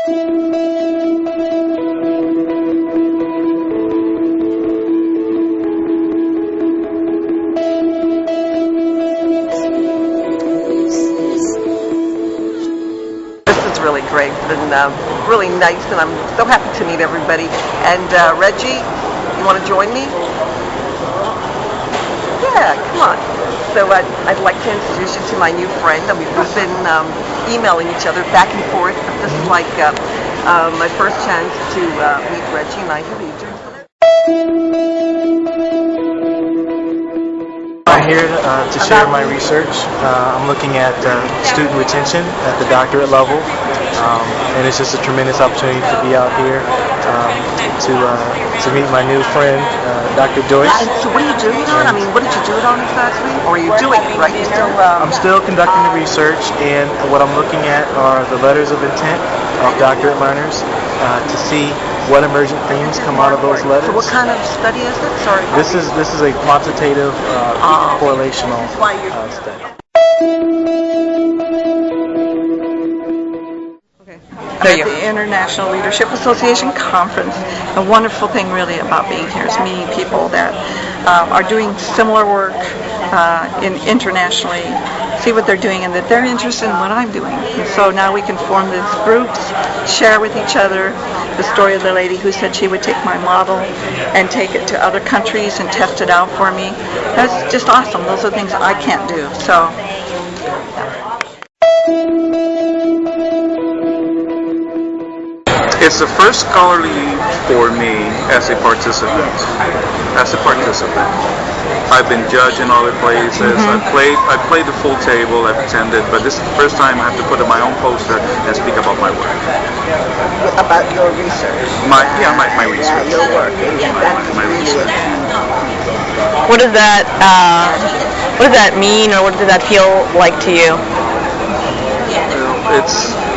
Really great and really nice, and I'm so happy to meet everybody. And Reggie, you want to join me? Yeah, come on. So I'd like to introduce you to my new friend. I mean, we've been emailing each other back and forth, but this is like my first chance to meet Reggie, and I have you doing for that. I'm here to share my research. I'm looking at student retention at the doctorate level, and it's just a tremendous opportunity to be out here to meet my new friend, Dr. Joyce. So what are you doing it on? I mean, what did you do it on exactly? Or are you doing it, right? You're still, I'm still conducting the research, and what I'm looking at are the letters of intent of doctorate learners to see what emergent themes come out of those letters. So what kind of study is it? Sorry. This is a quantitative correlational study. I'm at the International Leadership Association conference. The wonderful thing really about being here is meeting people that are doing similar work internationally, see what they're doing, and that they're interested in what I'm doing. And so now we can form these groups, share with each other the story of the lady who said she would take my model and take it to other countries and test it out for me. That's just awesome. Those are things I can't do. So. It's the first scholarly for me as a participant. I've been judged in other places. I played the full table. I've attended, but this is the first time I have to put up my own poster and speak about my work. About your research? My research. Your work. My research. What does that mean, or what does that feel like to you?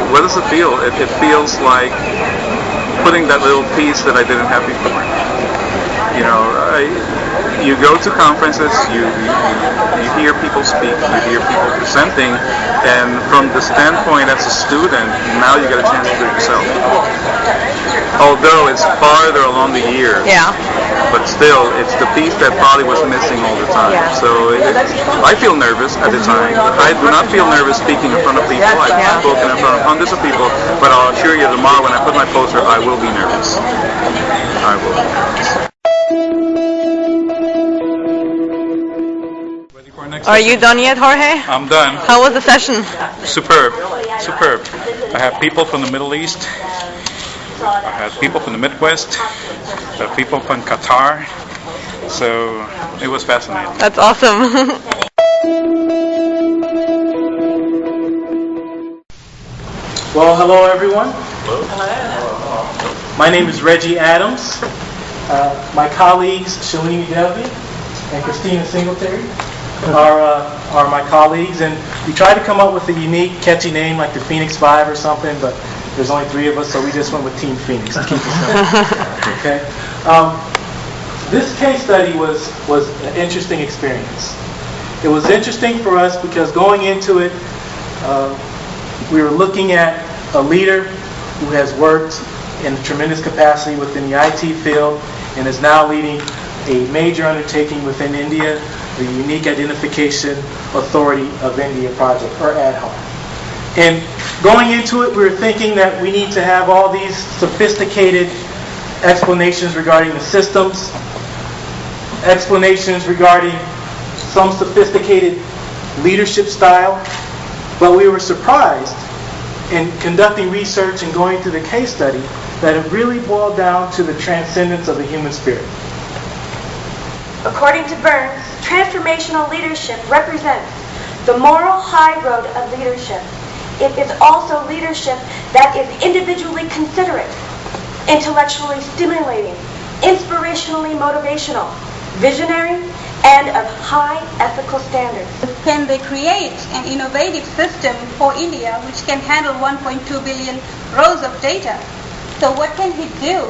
What does it feel? It feels like putting that little piece that I didn't have before. You know, you go to conferences, you hear people speak, you hear people presenting, and from the standpoint as a student, now you get a chance to do it yourself. Although it's farther along the year, but still, it's the piece that probably was missing all the time. So I feel nervous at the time. I do not feel nervous speaking in front of people. I've spoken in front of hundreds of people, but I'll assure you tomorrow when I put my poster, I will be nervous. I will be nervous. Are you done yet, Jorge? I'm done. How was the session? Superb. I have people from the Middle East. I had people from the Midwest. I had people from Qatar. So it was fascinating. That's awesome. Well, hello everyone. Hello. My name is Reggie Adams. My colleagues Shalini Delvey and Christina Singletary are my colleagues, and we tried to come up with a unique, catchy name like the Phoenix Five or something, but there's only 3 of us, so we just went with Team Phoenix to keep it simple. Okay. This case study was an interesting experience. It was interesting for us because going into it, we were looking at a leader who has worked in a tremendous capacity within the IT field and is now leading a major undertaking within India, the Unique Identification Authority of India project, or ADHAR. And going into it, we were thinking that we need to have all these sophisticated explanations regarding the systems, explanations regarding some sophisticated leadership style, but we were surprised in conducting research and going through the case study that it really boiled down to the transcendence of the human spirit. According to Burns, transformational leadership represents the moral high road of leadership. It is also leadership that is individually considerate, intellectually stimulating, inspirationally motivational, visionary, and of high ethical standards. Can they create an innovative system for India which can handle 1.2 billion rows of data? So what can he do?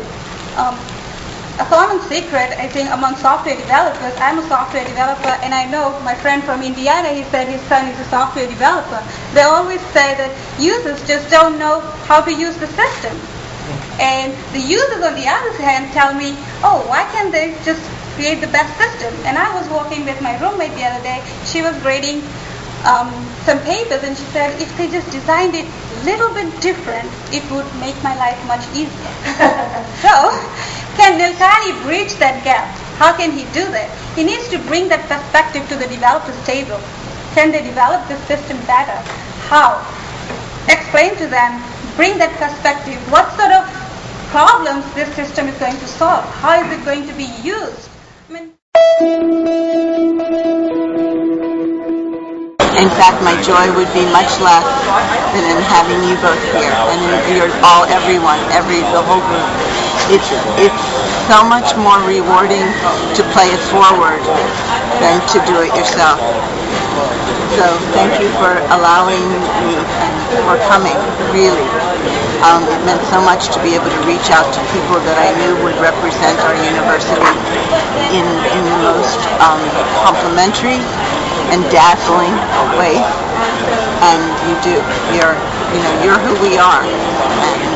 a common secret, I think, among software developers. I'm a software developer, and I know my friend from Indiana, he said his son is a software developer. They always say that users just don't know how to use the system. And the users, on the other hand, tell me, oh, why can't they just create the best system? And I was walking with my roommate the other day. She was grading some papers, and she said, if they just designed it a little bit different, it would make my life much easier. So, can Nilkani bridge that gap? How can he do that? He needs to bring that perspective to the developer's table. Can they develop the system better? How? Explain to them, bring that perspective. What sort of problems this system is going to solve? How is it going to be used? In fact, my joy would be much less than in having you both here, and you're all, everyone, the whole group. It's so much more rewarding to play it forward than to do it yourself. So thank you for allowing me and for coming, really. It meant so much to be able to reach out to people that I knew would represent our university in the most complimentary and dazzling way. And you do. You're who we are. And